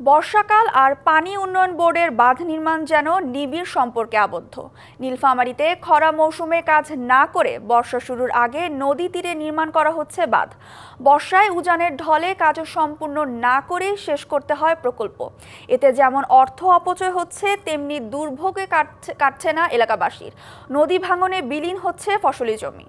বর্ষাকাল আর পানি উন্নয়ন বোর্ডের বাঁধ নির্মাণ যেন নিবিড় সম্পর্কে আবদ্ধ। নীলফামারীতে খরা মৌসুমে কাজ না করে বর্ষা শুরুর আগে নদী তীরে নির্মাণ করা হচ্ছে বাঁধ। বর্ষায় উজানের ঢলে কাজ সম্পূর্ণ না করেই শেষ করতে হয় প্রকল্প। এতে যেমন অর্থ অপচয় হচ্ছে, তেমনি দুর্ভোগে কাটছে না এলাকাবাসীর। নদী ভাঙনে বিলীন হচ্ছে ফসলি জমি।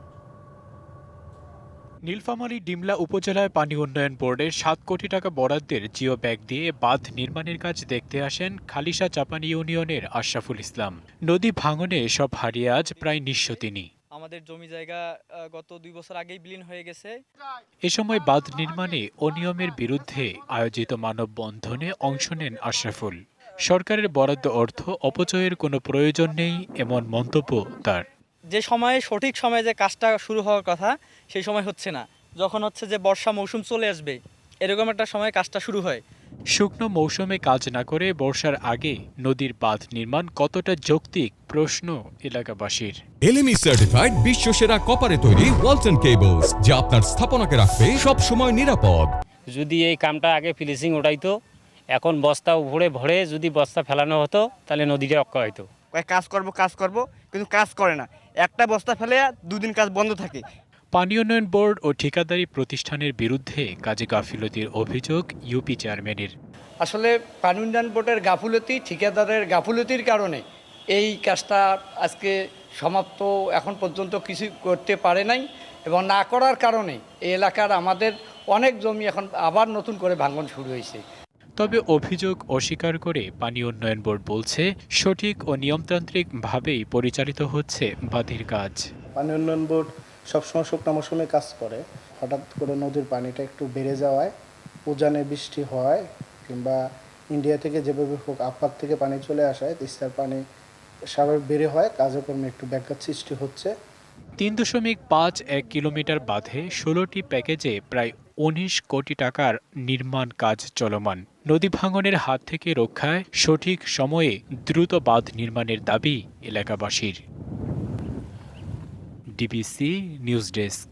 নীলফামারী ডিমলা উপজেলায় পানি উন্নয়ন বোর্ডের 7 কোটি টাকা বরাদ্দের জিও ব্যাগ দিয়ে বাঁধ নির্মাণের কাজ দেখতে আসেন খালিশা চাপানি ইউনিয়নের আশরাফুল ইসলাম। নদী ভাঙনে সব হারিয়ে আজ প্রায় নিঃস্ব তিনি। আমাদের জমি জায়গা গত 2 বছর আগেই বিলীন হয়ে গেছে। এ সময় বাঁধ নির্মাণে অনিয়মের বিরুদ্ধে আয়োজিত মানববন্ধনে অংশ নেন আশরাফুল। সরকারের বরাদ্দ অর্থ অপচয়ের কোনো প্রয়োজন নেই এমন মন্তব্য তার। যে সময়ে সঠিক সময়ে যে কাজটা শুরু হওয়ার কথা সেই সময় হচ্ছে না। যখন হচ্ছে যে বর্ষা মৌসুম চলে আসবে এরকম একটা সময় কাজটা শুরু হয়। শুকনো মৌসুমে কাজ না করে বর্ষার আগে নদীর বাঁধ নির্মাণ কতটা যৌক্তিক প্রশ্ন এলাকাবাসীর। এলএমই সার্টিফাইড বিশ্বসেরা কপারে তৈরি ওয়ালটন কেবলস, যা আপনার স্থাপনাকে রাখবে সব সময় নিরাপদ। যদি এই কামটা আগে ফিনিশিং ওঠাইতো, এখন বস্তা উপরে ভরে যদি বস্তা ফেলানো হতো তাহলে নদীটা রক্ষা হইতো। কাজ করব কিন্তু কাজ করে না। একটা বস্তা ফেলে 2 দিন কাজ বন্ধ থাকে। পানি উন্নয়ন বোর্ড ও ঠিকাদারি প্রতিষ্ঠানের বিরুদ্ধে কাজে গাফিলতির অভিযোগ ইউপি চেয়ারম্যানের। আসলে পানি উন্নয়ন বোর্ডের গাফুলতি, ঠিকাদারের গাফুলতির কারণে এই কাজটা আজকে সমাপ্ত এখন পর্যন্ত কিছু করতে পারে নাই, এবং না করার কারণে এই এলাকার আমাদের অনেক জমি এখন আবার নতুন করে ভাঙন শুরু হয়েছে। তবে অভিযোগ অস্বীকার করে পানি উন্নয়ন বোর্ড বলছে, সঠিক ও নিয়মতান্ত্রিকভাবেই পরিচালিত হচ্ছে বাঁধের কাজ। পানি উন্নয়ন বোর্ড সবসময় শুকনো মৌসুমে কাজ করে। হঠাৎ করে নদীর পানিটা একটু বেড়ে যাওয়ায়, উজানে বৃষ্টি হয় কিংবা ইন্ডিয়া থেকে যেভাবে হোক আপাত থেকে পানি চলে আসায় তিস্তার পানি স্বাভাবিক বেড়ে হয়, কার্যক্রমে একটু ব্যাঘাত সৃষ্টি হচ্ছে। 3.51 কিলোমিটার বাঁধে 16টি প্যাকেজে প্রায় 19 কোটি টাকার নির্মাণ কাজ চলমান। নদী ভাঙনের হাত থেকে রক্ষায় সঠিক সময়ে দ্রুত বাঁধ নির্মাণের দাবি এলাকাবাসীর। DBC news desk.